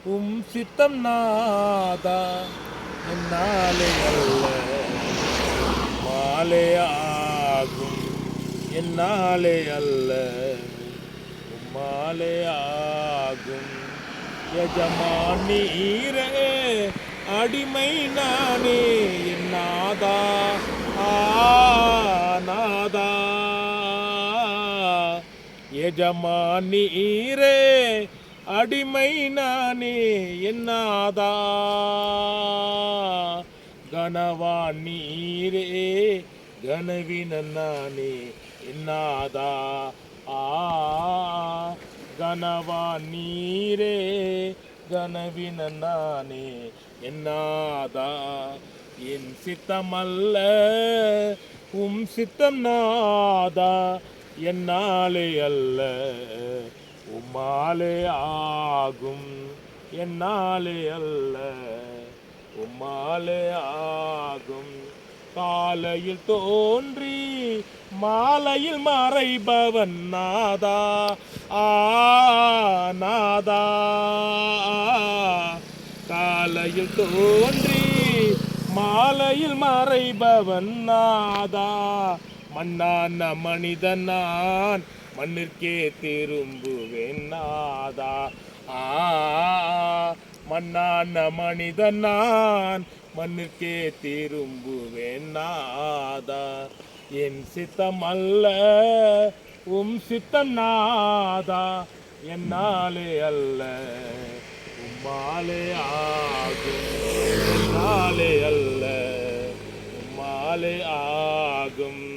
சித்தம் நாதா என்னாலே அல்ல மாலே ஆகும் என்னாலே அல்ல உம்மாலே ஆகும் எஜமானீரே அடிமை நானே என் நாதா நாதா எஜமானீரே அடிமை நானே என் நாதா கனவான் நீரே கனவின நானே என் நாதா கனவான் நீரே கனவின நானே என் நாதா என் சித்தமல்ல சித்தம் நாதா என்னாலே அல்ல உம்மாலே ஆகும் என்னாலே அல்ல உம்மாலே ஆகும் காலையில் தோன்றி மாலையில் மறைபவன் நாதா நாதா காலையில் தோன்றி மாலையில் மறைபவன் நாதா மண்ணான மனிதன் நான் மண்ணிற்கே திரும்புவேன் நாதா மண்ணான மனிதன் நான் மண்ணிற்கே திரும்புவேன் நாதா என் சித்தம் அல்ல சித்தம் நாதா என்னாலே அல்ல உம்மாலே ஆகும் என்னாலே அல்ல உம்மாலே ஆகும்